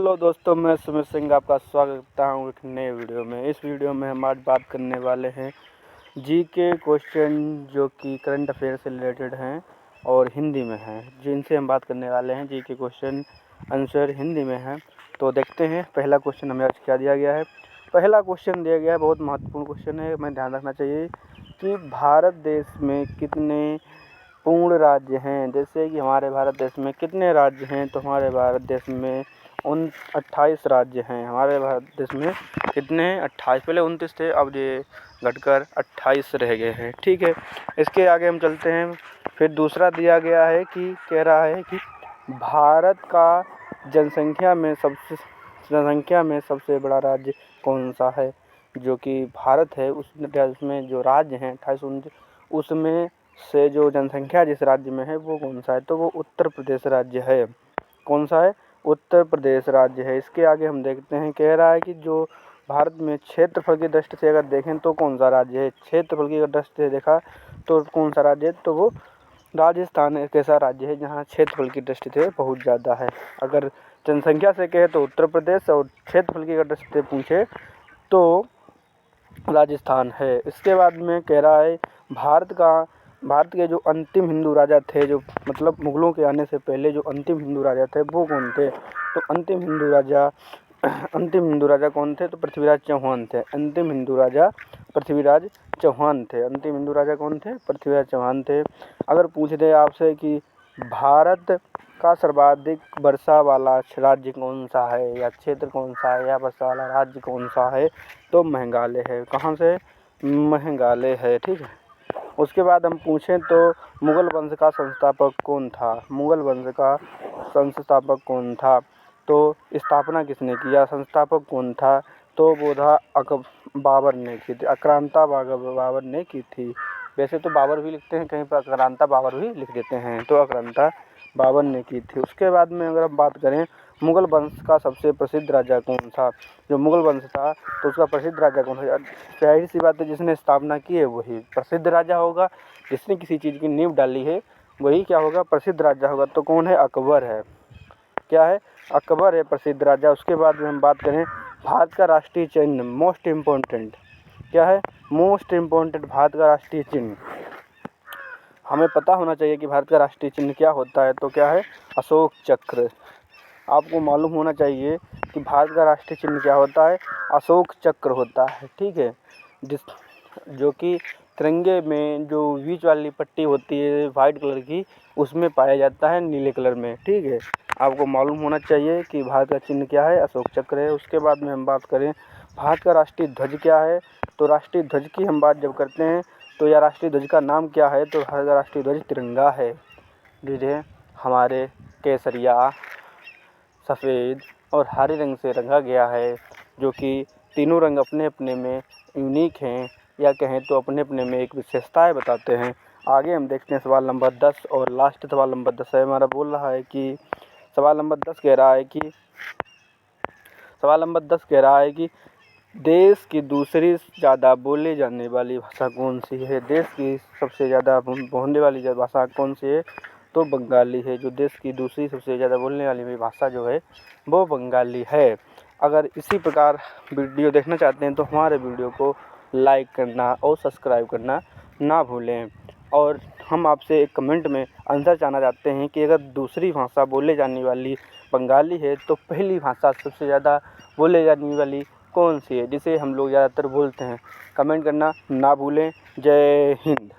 Hello दोस्तों, मैं सुमित सिंह आपका स्वागत करता हूँ एक नए वीडियो में। इस वीडियो में हम आज बात करने वाले हैं जीके क्वेश्चन जो कि करंट अफेयर से रिलेटेड हैं और हिंदी में हैं, जिनसे हम बात करने वाले हैं। जीके क्वेश्चन आंसर हिंदी में है, तो देखते हैं। पहला क्वेश्चन हमें आज क्या दिया गया है। पहला क्वेश्चन दिया गया है, बहुत महत्वपूर्ण क्वेश्चन है, हमें ध्यान रखना चाहिए कि भारत देश में कितने पूर्ण राज्य हैं। जैसे कि हमारे भारत देश में कितने राज्य हैं, तो हमारे भारत देश में 28 राज्य हैं। हमारे भारत देश में कितने 28, पहले 29 थे, अब ये घटकर 28 रह गए हैं। ठीक है, इसके आगे हम चलते हैं। फिर दूसरा दिया गया है कि कह रहा है कि भारत का जनसंख्या में सबसे बड़ा राज्य कौन सा है। जो कि भारत है उसमें जो राज्य हैं 28, उसमें से जो जनसंख्या जिस राज्य में है वो कौन सा है, तो वो उत्तर प्रदेश राज्य है। कौन सा है? उत्तर प्रदेश राज्य है। इसके आगे हम देखते हैं, कह रहा है कि जो भारत में क्षेत्रफल की दृष्टि से अगर देखें तो कौन सा राज्य है। क्षेत्रफल की दृष्टि से देखा तो कौन सा राज्य है, तो वो राजस्थान एक ऐसा राज्य है जहाँ क्षेत्रफल की दृष्टि से बहुत ज़्यादा है। अगर जनसंख्या से कहे तो उत्तर प्रदेश, और क्षेत्रफल की दृष्टि से पूछे तो राजस्थान है। इसके बाद में कह रहा है भारत के जो अंतिम हिंदू राजा थे, जो मतलब मुगलों के आने से पहले जो अंतिम हिंदू राजा थे वो कौन थे। तो अंतिम हिंदू राजा कौन थे, तो पृथ्वीराज चौहान थे। अंतिम हिंदू राजा पृथ्वीराज चौहान थे। अंतिम हिंदू राजा कौन थे? पृथ्वीराज चौहान थे। अगर पूछ दे आपसे कि भारत का सर्वाधिक वर्षा वाला राज्य कौन सा है, या क्षेत्र कौन सा है, या वर्षा वाला राज्य कौन सा है, तो मेघालय है। कहाँ से? मेघालय है। ठीक है, उसके बाद हम पूछें तो मुगल वंश का संस्थापक कौन था। मुगल वंश का संस्थापक कौन था, तो स्थापना किसने किया, संस्थापक कौन था, तो वो था बाबर ने की थी, आक्रांता बाबर ने की थी। वैसे तो बाबर भी लिखते हैं, कहीं पर आक्रांता बाबर भी लिख देते हैं, तो आक्रांता बाबर ने की थी। उसके बाद में अगर हम बात करें मुगल वंश का सबसे प्रसिद्ध राजा कौन था, जो मुगल वंश था तो उसका प्रसिद्ध राजा कौन था। जाहिर सी बात है, जिसने स्थापना की है वही प्रसिद्ध राजा होगा। जिसने किसी चीज़ की नींव डाली है वही क्या होगा, प्रसिद्ध राजा होगा। तो कौन है? अकबर है। क्या है? अकबर है प्रसिद्ध राजा। उसके बाद में हम बात करें भारत का राष्ट्रीय चिन्ह, मोस्ट इम्पोर्टेंट क्या है, मोस्ट इम्पोर्टेंट भारत का राष्ट्रीय चिन्ह। हमें पता होना चाहिए कि भारत का राष्ट्रीय चिन्ह क्या होता है, तो क्या है? अशोक चक्र। आपको मालूम होना चाहिए कि भारत का राष्ट्रीय चिन्ह क्या होता है, अशोक चक्र होता है। ठीक है, जो कि तिरंगे में जो बीच वाली पट्टी होती है वाइट कलर की, उसमें पाया जाता है नीले कलर में। ठीक है, आपको मालूम होना चाहिए कि भारत का चिन्ह क्या है, अशोक चक्र है। उसके बाद में हम बात करें भारत का राष्ट्रीय ध्वज क्या है, तो राष्ट्रीय ध्वज की हम बात जब करते हैं तो यह राष्ट्रीय ध्वज का नाम क्या है, तो भारत का राष्ट्रीय ध्वज तिरंगा है। जिसे हमारे केसरिया, सफ़ेद और हरे रंग से रंगा गया है, जो कि तीनों रंग अपने अपने में यूनिक हैं, या कहें तो अपने अपने में एक विशेषताएं बताते हैं। आगे हम देखते हैं सवाल नंबर 10, और लास्ट सवाल नंबर 10 है हमारा। बोल रहा है कि सवाल नंबर 10 कह रहा है कि देश की दूसरी ज़्यादा बोले जाने वाली भाषा कौन सी है। देश की सबसे ज़्यादा बोलने वाली भाषा कौन सी है, तो बंगाली है। जो देश की दूसरी सबसे ज़्यादा बोलने वाली भाषा जो है वो बंगाली है। अगर इसी प्रकार वीडियो देखना चाहते हैं तो हमारे वीडियो को लाइक करना और सब्सक्राइब करना ना भूलें। और हम आपसे एक कमेंट में आंसर जानना चाहते हैं कि अगर दूसरी भाषा बोले जाने वाली बंगाली है तो पहली भाषा सबसे ज़्यादा बोले जाने वाली कौन सी है, जिसे हम लोग ज़्यादातर बोलते हैं। कमेंट करना ना भूलें। जय हिंद।